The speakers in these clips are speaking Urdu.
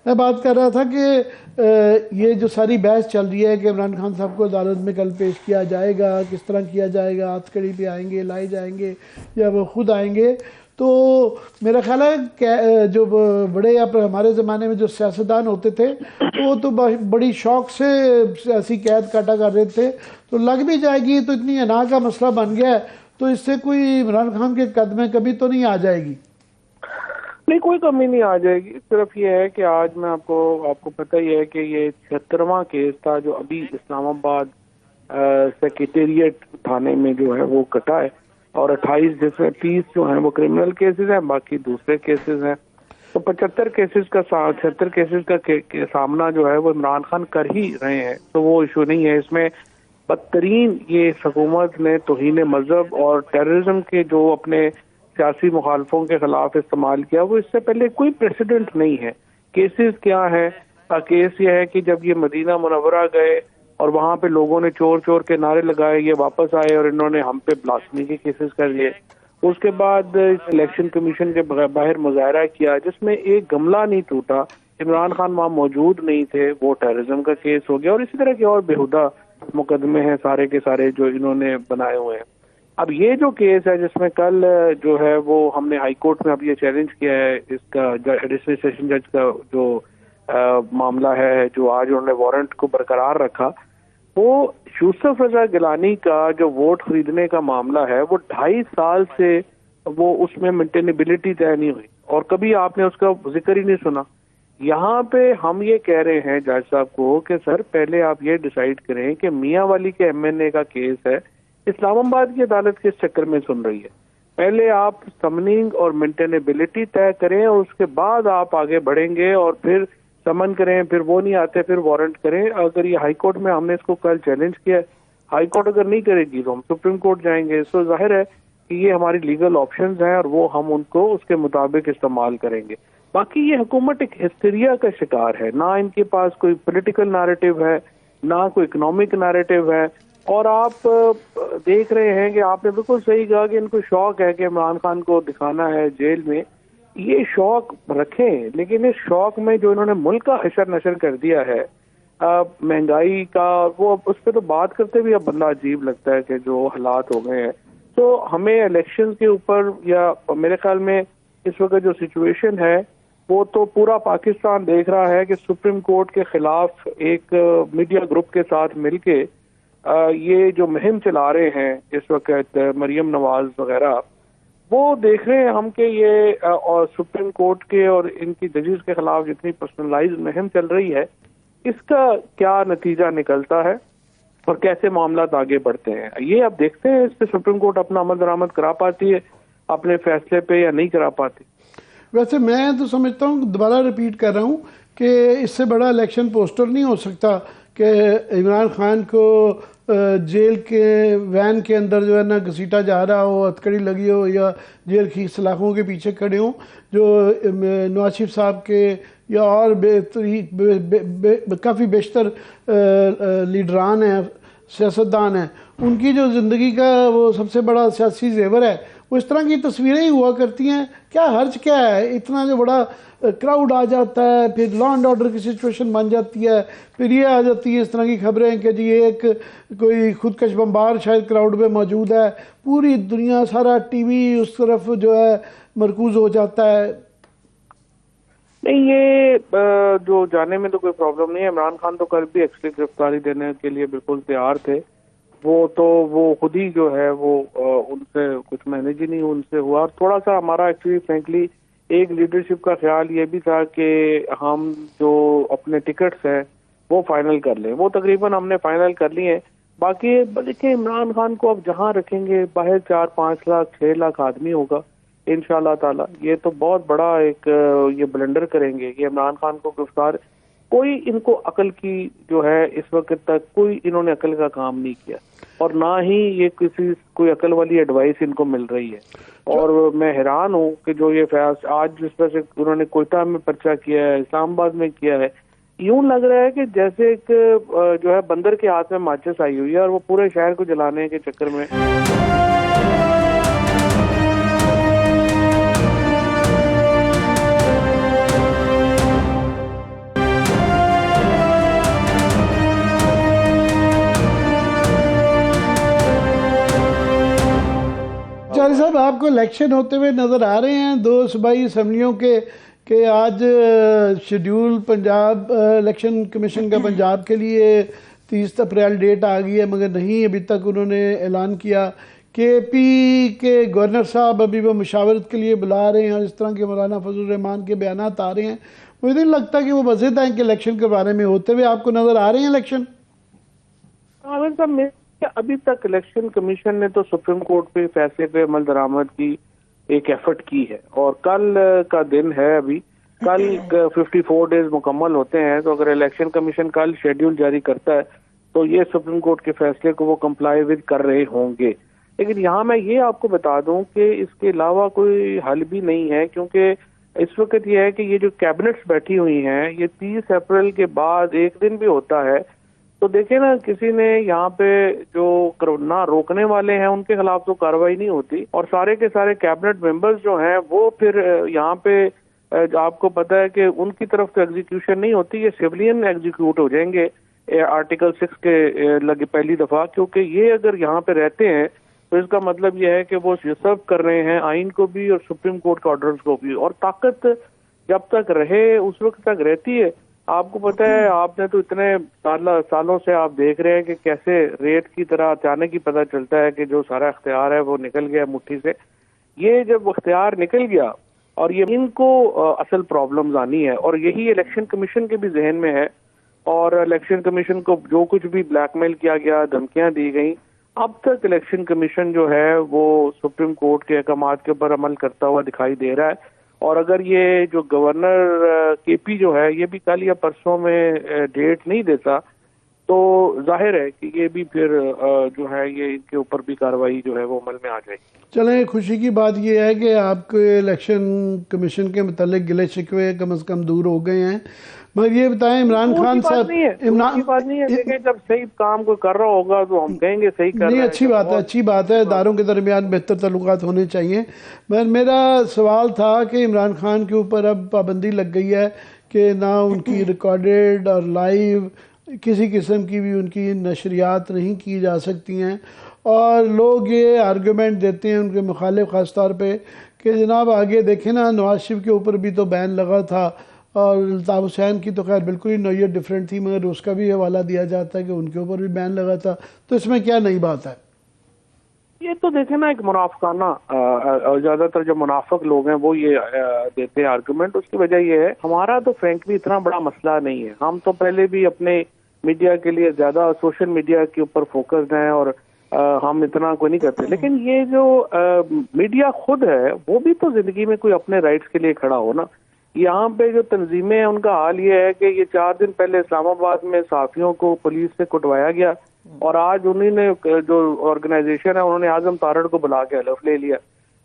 میں بات کر رہا تھا کہ یہ جو ساری بحث چل رہی ہے کہ عمران خان صاحب کو عدالت میں کل پیش کیا جائے گا، کس طرح کیا جائے گا، ہتھ کڑی پہ آئیں گے، لائے جائیں گے یا وہ خود آئیں گے، تو میرا خیال ہے کہ جو بڑے ہمارے زمانے میں جو سیاستدان ہوتے تھے تو وہ تو بڑی شوق سے سیاسی قید کاٹا کر رہے تھے، تو لگ بھی جائے گی تو اتنی انا کا مسئلہ بن گیا ہے، تو اس سے کوئی عمران خان کے قدمیں کبھی تو نہیں آ جائے گی؟ نہیں، کوئی کمی نہیں آ جائے گی. صرف یہ ہے کہ آج میں آپ کو پتہ ہی ہے کہ یہ 76واں کیس تھا جو ابھی اسلام آباد سیکریٹریٹ تھانے میں جو ہے وہ کٹا ہے، اور 28 جس میں 30 جو ہیں وہ کرمنل کیسز ہیں، باقی دوسرے کیسز ہیں. تو 76 کیسز کا سامنا جو ہے وہ عمران خان کر ہی رہے ہیں، تو وہ ایشو نہیں ہے. اس میں بدترین یہ حکومت نے توہین مذہب اور ٹیررزم کے جو اپنے سیاسی مخالفوں کے خلاف استعمال کیا، وہ اس سے پہلے کوئی پریسیڈنٹ نہیں ہے. کیسز کیا ہے؟ کیس یہ ہے کہ جب یہ مدینہ منورہ گئے اور وہاں پہ لوگوں نے چور چور کے نعرے لگائے، یہ واپس آئے اور انہوں نے ہم پہ بلاسفمی کے کیسز کر دیے. اس کے بعد الیکشن کمیشن کے باہر مظاہرہ کیا جس میں ایک گملہ نہیں ٹوٹا، عمران خان وہاں موجود نہیں تھے، وہ ٹیررزم کا کیس ہو گیا. اور اسی طرح کے اور بےہودہ مقدمے ہیں سارے کے سارے جو انہوں نے بنائے ہوئے ہیں. اب یہ جو کیس ہے جس میں کل جو ہے وہ ہم نے ہائی کورٹ میں اب یہ چیلنج کیا ہے، اس کا ایڈیشنل سیشن جج کا جو معاملہ ہے، جو آج انہوں نے وارنٹ کو برقرار رکھا، وہ یوسف رضا گیلانی کا جو ووٹ خریدنے کا معاملہ ہے، وہ 2.5 سال سے وہ اس میں مینٹینیبلٹی طے نہیں ہوئی اور کبھی آپ نے اس کا ذکر ہی نہیں سنا. یہاں پہ ہم یہ کہہ رہے ہیں جج صاحب کو کہ سر پہلے آپ یہ ڈیسائیڈ کریں کہ میاں والی کے ایم این اے کا کیس ہے، اسلام آباد کی عدالت کس چکر میں سن رہی ہے؟ پہلے آپ سمننگ اور مینٹینیبلٹی طے کریں اور اس کے بعد آپ آگے بڑھیں گے، اور پھر سمن کریں، پھر وہ نہیں آتے پھر وارنٹ کریں. اگر یہ ہائی کورٹ میں ہم نے اس کو کل چیلنج کیا، ہائی کورٹ اگر نہیں کرے گی تو ہم سپریم کورٹ جائیں گے. تو ظاہر ہے کہ یہ ہماری لیگل آپشنز ہیں اور وہ ہم ان کو اس کے مطابق استعمال کریں گے. باقی یہ حکومت ایک ہسٹیریا کا شکار ہے، نہ ان کے پاس کوئی پولیٹیکل نیریٹو ہے، نہ کوئی اکنامک نیریٹو ہے. اور آپ دیکھ رہے ہیں کہ آپ نے بالکل صحیح کہا کہ ان کو شوق ہے کہ عمران خان کو دکھانا ہے جیل میں. یہ شوق رکھیں، لیکن اس شوق میں جو انہوں نے ملک کا حشر نشر کر دیا ہے، مہنگائی کا، وہ اس پہ تو بات کرتے بھی اب بندہ عجیب لگتا ہے کہ جو حالات ہو گئے ہیں. تو ہمیں الیکشن کے اوپر، یا میرے خیال میں اس وقت جو سچویشن ہے وہ تو پورا پاکستان دیکھ رہا ہے کہ سپریم کورٹ کے خلاف ایک میڈیا گروپ کے ساتھ مل کے یہ جو مہم چلا رہے ہیں اس وقت مریم نواز وغیرہ، وہ دیکھ رہے ہیں ہم کہ یہ اور سپریم کورٹ کے اور ان کی ججز کے خلاف جتنی پرسنلائز مہم چل رہی ہے، اس کا کیا نتیجہ نکلتا ہے اور کیسے معاملات آگے بڑھتے ہیں. یہ اب دیکھتے ہیں اس پہ سپریم کورٹ اپنا عمل درآمد کرا پاتی ہے اپنے فیصلے پہ یا نہیں کرا پاتی. ویسے میں تو سمجھتا ہوں، دوبارہ ریپیٹ کر رہا ہوں، کہ اس سے بڑا الیکشن پوسٹر نہیں ہو سکتا کہ عمران خان کو جیل کے وین کے اندر جو ہے نا گھسیٹا جا رہا ہو، ہتھکڑی لگی ہو، یا جیل کی سلاخوں کے پیچھے کھڑے ہوں جو نواز شریف صاحب کے یا اور کافی بیشتر لیڈران ہیں، سیاستدان ہیں، ان کی جو زندگی کا وہ سب سے بڑا سیاسی زیور ہے، وہ اس طرح کی تصویریں ہی ہوا کرتی ہیں. کیا حرج کیا ہے؟ اتنا جو بڑا کراؤڈ آ جاتا ہے، پھر لا اینڈ آرڈر کی سچویشن بن جاتی ہے، پھر یہ آ جاتی ہے اس طرح کی خبریں کہ جی ایک کوئی خودکش بمبار شاید کراؤڈ میں موجود ہے، پوری دنیا سارا ٹی وی اس طرف جو ہے مرکوز ہو جاتا ہے. نہیں، یہ جو جانے میں تو کوئی پرابلم نہیں ہے. عمران خان تو کل بھی ایکسٹری گرفتاری دینے کے لیے بالکل تیار تھے. وہ خود ہی جو ہے وہ ان سے کچھ مینیج ہی نہیں ان سے ہوا. اور تھوڑا سا ہمارا ایکچولی فرینکلی ایک لیڈرشپ کا خیال یہ بھی تھا کہ ہم جو اپنے ٹکٹس ہیں وہ فائنل کر لیں. وہ تقریباً ہم نے فائنل کر لیے ہیں. باقی دیکھیں عمران خان کو اب جہاں رکھیں گے باہر 4-5 لاکھ 6 لاکھ آدمی ہوگا انشاءاللہ تعالی. یہ تو بہت بڑا ایک یہ بلنڈر کریں گے کہ عمران خان کو گرفتار. کوئی ان کو عقل کی جو ہے اس وقت تک کوئی انہوں نے عقل کا کام نہیں کیا، اور نہ ہی یہ کوئی عقل والی ایڈوائس ان کو مل رہی ہے. اور میں حیران ہوں کہ جو یہ فیصلہ آج جس طرح سے انہوں نے کوئٹہ میں پرچہ کیا ہے، اسلام آباد میں کیا ہے، یوں لگ رہا ہے کہ جیسے ایک جو ہے بندر کے ہاتھ میں ماچس آئی ہوئی ہے اور وہ پورے شہر کو جلانے کے چکر میں صاحب آپ کو الیکشن ہوتے ہوئے نظر آ رہے ہیں 2 صوبائی اسمبلیوں کے کہ آج شیڈیول پنجاب الیکشن کمیشن کا پنجاب کے لیے 30 اپریل ڈیٹ آ گئی ہے، مگر نہیں ابھی تک انہوں نے اعلان کیا۔ کے پی کے گورنر صاحب ابھی وہ مشاورت کے لیے بلا رہے ہیں، اور اس طرح کے مولانا فضل الرحمان کے بیانات آ رہے ہیں، مجھے نہیں لگتا کہ وہ مزید ہیں کہ الیکشن کے بارے میں ہوتے ہوئے آپ کو نظر آ رہے ہیں الیکشن؟ عامر صاحب، ابھی تک الیکشن کمیشن نے تو سپریم کورٹ پہ فیصلے پہ عمل درآمد کی ایک ایفرٹ کی ہے، اور کل کا دن ہے، ابھی کل 54 ڈیز مکمل ہوتے ہیں، تو اگر الیکشن کمیشن کل شیڈیول جاری کرتا ہے تو یہ سپریم کورٹ کے فیصلے کو وہ کمپلائی ود کر رہے ہوں گے۔ لیکن یہاں میں یہ آپ کو بتا دوں کہ اس کے علاوہ کوئی حل بھی نہیں ہے، کیونکہ اس وقت یہ ہے کہ یہ جو کیبنٹس بیٹھی ہوئی ہیں، یہ 30 اپریل کے بعد ایک دن بھی ہوتا ہے تو دیکھیں نا، کسی نے یہاں پہ جو نہ روکنے والے ہیں ان کے خلاف تو کارروائی نہیں ہوتی، اور سارے کے سارے کیبنٹ ممبرز جو ہیں وہ پھر یہاں پہ آپ کو پتہ ہے کہ ان کی طرف تو ایگزیکیوشن نہیں ہوتی، یہ سیولین ایگزیکیوٹ ہو جائیں گے آرٹیکل 6 کے لگے پہلی دفعہ، کیونکہ یہ اگر یہاں پہ رہتے ہیں تو اس کا مطلب یہ ہے کہ وہ سرو کر رہے ہیں آئین کو بھی اور سپریم کورٹ کے آرڈرز کو بھی، اور طاقت جب تک رہے اس وقت تک رہتی ہے۔ آپ کو پتہ ہے، آپ نے تو اتنے سالوں سے آپ دیکھ رہے ہیں کہ کیسے ریت کی طرح اچانک ہی پتہ چلتا ہے کہ جو سارا اختیار ہے وہ نکل گیا مٹھی سے۔ یہ جب اختیار نکل گیا اور یہ ان کو اصل پرابلمز آنی ہے، اور یہی الیکشن کمیشن کے بھی ذہن میں ہے، اور الیکشن کمیشن کو جو کچھ بھی بلیک میل کیا گیا، دھمکیاں دی گئیں، اب تک الیکشن کمیشن جو ہے وہ سپریم کورٹ کے احکامات کے اوپر عمل کرتا ہوا دکھائی دے رہا ہے، اور اگر یہ جو گورنر کے پی جو ہے یہ بھی کل یا پرسوں میں ڈیٹ نہیں دیتا تو ظاہر ہے کہ یہ بھی پھر جو ہے یہ ان کے اوپر بھی کارروائی جو ہے وہ عمل میں آ جائے گی۔ چلیں، خوشی کی بات یہ ہے کہ آپ کے الیکشن کمیشن کے متعلق گلے شکوے کم از کم دور ہو گئے ہیں، مگر یہ بتائیں عمران خان صاحب، کی بات نہیں ہے، دیکھیں جب صحیح کام کوئی کر رہا ہوگا تو ہم کہیں گے صحیح کر رہا ہے۔ نہیں، اچھی بات ہے، اداروں کے درمیان بہتر تعلقات ہونے چاہیے۔ میرا سوال تھا کہ عمران خان کے اوپر اب پابندی لگ گئی ہے کہ نہ ان کی ریکارڈڈ اور لائیو کسی قسم کی بھی ان کی نشریات نہیں کی جا سکتی ہیں، اور لوگ یہ آرگومنٹ دیتے ہیں ان کے مخالف خاص طور پہ کہ جناب آگے دیکھیں نا، نواز شریف کے اوپر بھی تو بین لگا تھا، اور الطاف حسین کی تو خیر بالکل ہی نوعیت ڈیفرنٹ تھی، مگر اس کا بھی حوالہ دیا جاتا ہے کہ ان کے اوپر بھی بین لگا تھا، تو اس میں کیا نئی بات ہے؟ یہ تو دیکھیں نا، ایک منافقانہ اور زیادہ تر جو منافق لوگ ہیں وہ یہ دیتے ہیں آرگومنٹ۔ اس کی وجہ یہ ہے، ہمارا تو فرینکلی اتنا بڑا مسئلہ نہیں ہے، ہم تو پہلے بھی اپنے میڈیا کے لیے زیادہ سوشل میڈیا کے اوپر فوکسڈ ہیں، اور ہم اتنا کوئی نہیں کرتے، لیکن یہ جو میڈیا خود ہے وہ بھی تو زندگی میں کوئی اپنے رائٹس کے لیے کھڑا ہو نا۔ یہاں پہ جو تنظیمیں ہیں ان کا حال یہ ہے کہ یہ 4 دن پہلے اسلام آباد میں صحافیوں کو پولیس سے کٹوایا گیا، اور آج انہوں نے جو آرگنائزیشن ہے انہوں نے اعظم تارڑ کو بلا کے حلف لے لیا،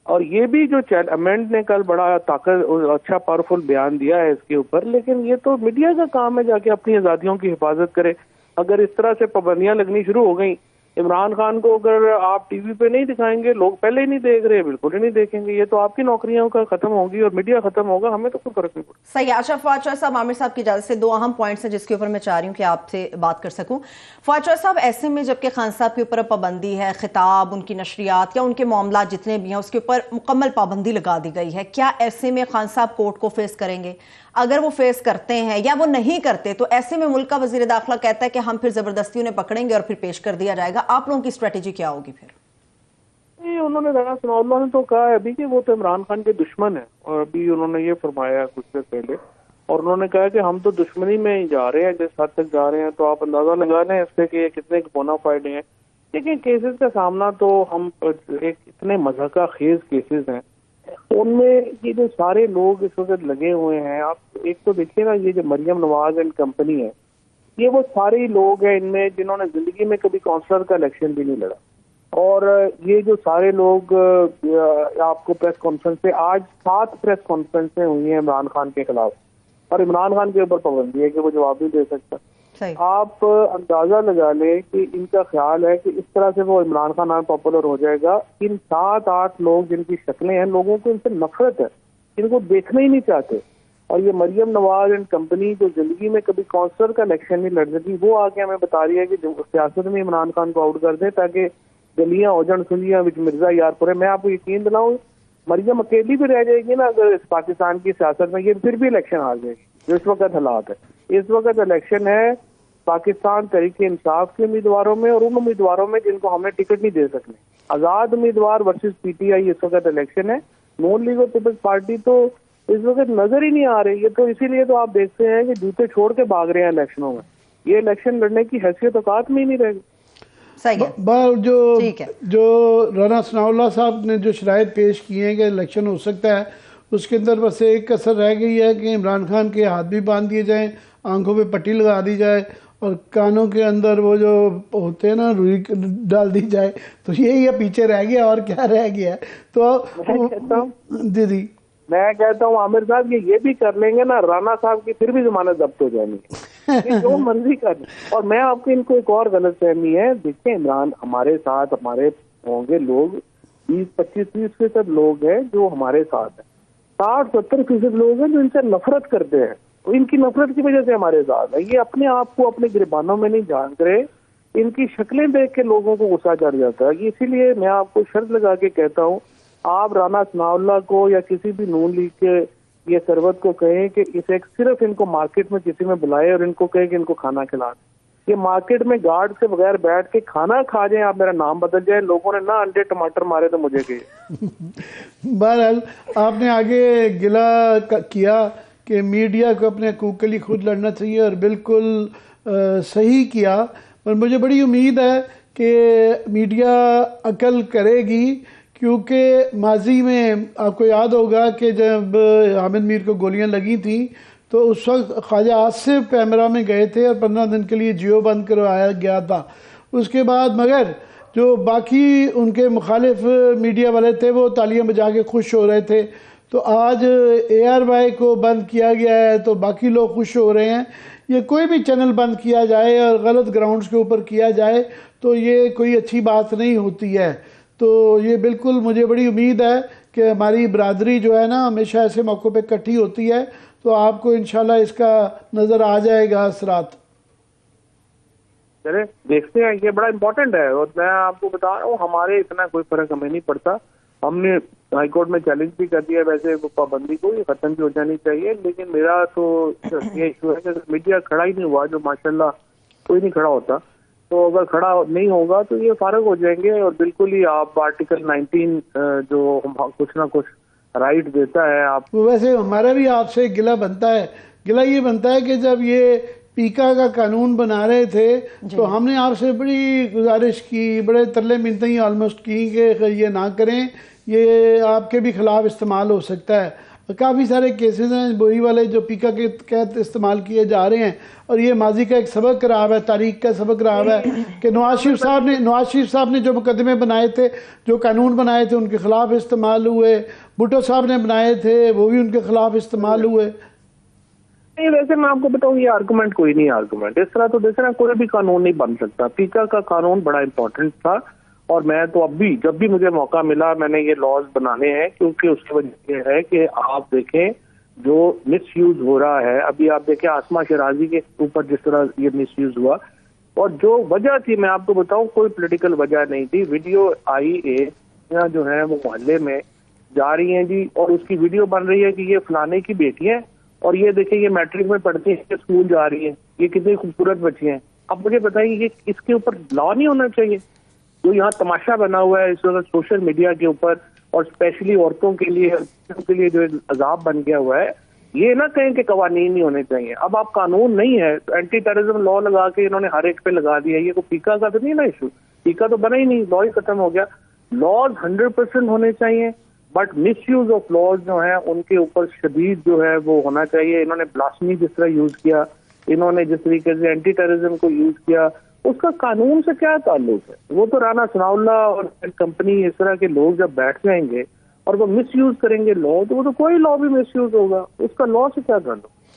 اور یہ بھی جو امینڈ نے کل بڑا اچھا پاورفل بیان دیا ہے اس کے اوپر، لیکن یہ تو میڈیا کا کام ہے جا کے اپنی آزادیوں کی حفاظت کرے۔ اگر اس طرح سے پابندیاں لگنی شروع ہو گئیں، عمران خان کو اگر آپ ٹی وی پہ نہیں دکھائیں گے، لوگ پہلے ہی نہیں دیکھ رہے، بالکل ہی نہیں دیکھیں گے، یہ تو آپ کی نوکریوں کا ختم ہوگی اور میڈیا ختم ہوگا، ہمیں تو کوئی فرق نہیں پڑتا۔ صحیح۔ اچھا فواد چوہدری صاحب، عامر صاحب کی اجازت سے 2 اہم پوائنٹس ہیں جس کے اوپر میں چاہ رہی ہوں کہ آپ سے بات کر سکوں۔ فواد چوہدری صاحب، ایسے میں جبکہ خان صاحب کے اوپر پابندی ہے، خطاب، ان کی نشریات یا ان کے معاملات جتنے بھی ہیں اس کے اوپر مکمل پابندی لگا دی گئی ہے، کیا ایسے میں خان صاحب کورٹ کو فیس کریں گے؟ اگر وہ فیس کرتے ہیں یا وہ نہیں کرتے تو ایسے میں ملک کا وزیر داخلہ کہتا ہے کہ ہم پھر زبردستی انہیں پکڑیں گے اور پھر پیش کر دیا جائے گا، آپ لوگوں کی اسٹریٹجی کیا ہوگی پھر؟ انہوں نے ذرا ثناء اللہ نے تو کہا ہے ابھی کہ وہ تو عمران خان کے دشمن ہیں، اور ابھی انہوں نے یہ فرمایا کچھ دیر پہلے، اور انہوں نے کہا کہ ہم تو دشمنی میں ہی جا رہے ہیں، جس حد تک جا رہے ہیں تو آپ اندازہ لگا لیں اس سے کہ یہ کتنے بونا فائڈ ہیں۔ لیکن کیسز کا سامنا تو ہم ایک اتنے مضحکہ خیز کیسز ہیں، ان میں یہ جو سارے لوگ اس وقت لگے ہوئے ہیں، آپ ایک تو دیکھیے نا، یہ جو مریم نواز اینڈ کمپنی ہے، یہ وہ سارے لوگ ہیں ان میں جنہوں نے زندگی میں کبھی کونسلر کا الیکشن بھی نہیں لڑا، اور یہ جو سارے لوگ آپ کو پریس کانفرنس سے آج 7 پریس کانفرنسیں ہوئی ہیں عمران خان کے خلاف، اور عمران خان کے اوپر پابندی ہے کہ وہ جواب نہیں دے سکتا۔ آپ اندازہ لگا لیں کہ ان کا خیال ہے کہ اس طرح سے وہ عمران خان پاپولر ہو جائے گا۔ ان 7-8 لوگ جن کی شکلیں ہیں، لوگوں کو ان سے نفرت ہے، ان کو دیکھنا ہی نہیں چاہتے، اور یہ مریم نواز اینڈ کمپنی جو زندگی میں کبھی کونسلر کا الیکشن نہیں لڑ سکی، وہ آ کے ہمیں بتا رہی ہے کہ سیاست میں عمران خان کو آؤٹ کر دیں تاکہ گلیاں ہو جان سنجیاں وچ مرزا یارپور ہے. میں آپ کو یقین دلاؤں مریم اکیلی بھی رہ جائے گی نا اگر اس پاکستان کی سیاست میں, یہ پھر بھی الیکشن ہار جائے گی. جو اس وقت حالات ہے, اس وقت الیکشن ہے پاکستان تحریک انصاف کے امیدواروں میں اور ان امیدواروں میں جن کو ہمیں ٹکٹ نہیں دے سکنے. آزاد امیدوار ورسز پی ٹی آئی اس وقت الیکشن ہے. نون لیگ اور پیپلز پارٹی تو اس وقت نظر ہی نہیں آ رہی ہے. تو اسی لیے تو آپ دیکھتے ہیں کہ جوتے چھوڑ کے بھاگ رہے ہیں الیکشنوں میں. یہ الیکشن لڑنے کی حیثیت اوقات میں ہی نہیں رہے گی. جو رانا ثناء اللہ صاحب نے جو شرائط پیش کی ہیں کہ الیکشن ہو سکتا ہے, اس کے اندر بس ایک کسر رہ گئی ہے کہ عمران خان کے ہاتھ بھی باندھ دیے جائیں, آنکھوں پہ پٹی لگا دی جائے اور کانوں کے اندر وہ جو ہوتے ہیں نا روئی ڈال دی جائے. تو یہی ہے پیچھے رہ گیا, اور کیا رہ گیا. تو جی میں کہتا ہوں عامر صاحب کہ یہ بھی کر لیں گے نا, رانا صاحب کی پھر بھی ضمانت ضبط ہو جانی ہے. جو مرضی کر لیں. اور میں آپ کو ان کو ایک اور غلط فہمی ہے. دیکھیں عمران ہمارے ساتھ ہمارے ہوں گے لوگ 20-25-30% لوگ ہیں جو ہمارے ساتھ ہیں. 60-70% لوگ ہیں جو ان سے نفرت کرتے ہیں. ان کی نفرت کی وجہ سے ہمارے ساتھ ہے. یہ اپنے آپ کو اپنے گریبانوں میں نہیں جان رہے. ان کی شکلیں دیکھ کے لوگوں کو غصہ چڑھ جاتا ہے. اسی لیے میں آپ کو شرط لگا کے کہتا ہوں, آپ رانا ثناء اللہ کو یا کسی بھی نون لیگ کے یہ سرورت کو کہیں کہ اسے صرف ان کو مارکیٹ میں کسی میں بلائے اور ان کو کہیں کہ ان کو کھانا کھلا دیں. یہ مارکیٹ میں گارڈ سے بغیر بیٹھ کے کھانا کھا جائیں, آپ میرا نام بدل جائے. لوگوں نے نہ انڈے ٹماٹر مارے تو مجھے کہے. بہرحال آپ نے آگے گلا کیا کہ میڈیا کو اپنے حقوق کے لیے خود لڑنا چاہیے, اور بالکل صحیح کیا. اور مجھے بڑی امید ہے کہ میڈیا عقل کرے گی, کیونکہ ماضی میں آپ کو یاد ہوگا کہ جب حامد میر کو گولیاں لگی تھیں تو اس وقت خواجہ آصف پیمرا میں گئے تھے اور 15 دن کے لیے جیو بند کروایا گیا تھا. اس کے بعد مگر جو باقی ان کے مخالف میڈیا والے تھے وہ تالیاں بجا کے خوش ہو رہے تھے. تو آج ARY کو بند کیا گیا ہے تو باقی لوگ خوش ہو رہے ہیں. یہ کوئی بھی چینل بند کیا جائے اور غلط گراؤنڈز کے اوپر کیا جائے تو یہ کوئی اچھی بات نہیں ہوتی ہے. تو یہ بالکل مجھے بڑی امید ہے کہ ہماری برادری جو ہے نا ہمیشہ ایسے موقع پہ اکٹھی ہوتی ہے. تو آپ کو انشاءاللہ اس کا نظر آ جائے گا اثرات. چلے دیکھتے ہیں, یہ بڑا امپورٹنٹ ہے. اور میں آپ کو بتا رہا ہوں ہمارے اتنا کوئی فرق ہمیں نہیں پڑتا. ہم نے ہائی کورٹ میں چیلنج بھی کر دیا ویسے پابندی کو, یہ ختم بھی ہو جانی چاہیے. لیکن میرا تو یہ ایشو ہے کہ میڈیا کھڑا ہی نہیں ہوا, جو ماشاءاللہ کوئی نہیں کھڑا ہوتا, تو اگر کھڑا نہیں ہوگا تو یہ فارغ ہو جائیں گے. اور بالکل ہی آپ آرٹیکل 19 جو کچھ نہ کچھ رائٹ دیتا ہے آپ. ویسے ہمارا بھی آپ سے گلہ بنتا ہے. گلہ یہ بنتا ہے کہ جب یہ پیکا کا قانون بنا رہے تھے تو ہم نے آپ سے بڑی گزارش کی, بڑے ترلے منتیں آلموسٹ کی کہ یہ نہ کریں, یہ آپ کے بھی خلاف استعمال ہو سکتا ہے. کافی سارے کیسز ہیں وہی والے جو پیکا کے تحت استعمال کیے جا رہے ہیں. اور یہ ماضی کا ایک سبق رہا ہے, تاریخ کا سبق رہا ہے کہ نواز شریف صاحب نے جو مقدمے بنائے تھے, جو قانون بنائے تھے, ان کے خلاف استعمال ہوئے. بھٹو صاحب نے بنائے تھے, وہ بھی ان کے خلاف استعمال ہوئے. نہیں ویسے میں آپ کو بتاؤں یہ آرگومنٹ کوئی نہیں. آرگومنٹ اس طرح تو دیکھنا کوئی بھی قانون نہیں بن سکتا. پیکا کا قانون بڑا امپورٹنٹ تھا, اور میں تو اب بھی جب بھی مجھے موقع ملا میں نے یہ لاز بنانے ہیں, کیونکہ اس کی وجہ یہ ہے کہ آپ دیکھیں جو مس یوز ہو رہا ہے. ابھی آپ دیکھیں آسمہ شیرازی کے اوپر جس طرح یہ مس یوز ہوا, اور جو وجہ تھی میں آپ کو بتاؤں کوئی پولیٹیکل وجہ نہیں تھی. ویڈیو آئی جو ہے وہ محلے میں جا رہی ہیں جی, اور اس کی ویڈیو بن رہی ہے کہ یہ فلانے کی بیٹی ہیں, اور یہ دیکھیں یہ میٹرک میں پڑھتی ہیں, اسکول جا رہی ہیں, یہ کتنی خوبصورت بچی ہیں. اب مجھے بتائیے یہ اس کے اوپر لا نہیں ہونا چاہیے؟ جو یہاں تماشا بنا ہوا ہے اس وقت سوشل میڈیا کے اوپر, اور اسپیشلی عورتوں کے لیے جو عذاب بن گیا ہوا ہے, یہ نہ کہیں کہ قوانین نہیں ہونے چاہیے. اب آپ قانون نہیں ہے تو اینٹی ٹیررزم لا لگا کے انہوں نے ہر ایک پہ لگا دیا. یہ کوئی پیکا کا تو نہیں نا ایشو, پیکا تو بنا ہی نہیں, لا ہی ختم ہو گیا. لاز 100% ہونے چاہیے, but miss use of laws جو ہیں ان کے اوپر شدید جو ہے وہ ہونا چاہیے. انہوں نے بلاسفیمی جس طرح یوز کیا, انہوں نے جس طریقے سے اینٹی ٹیررزم کو یوز کیا, اس کا قانون سے کیا تعلق ہے؟ وہ تو رانا ثناء اللہ اور کمپنی اس طرح کے لوگ جب بیٹھ جائیں گے اور وہ مس یوز کریں گے لا, تو وہ تو کوئی لا بھی مس یوز ہوگا, اس کا لا سے کیا تعلق؟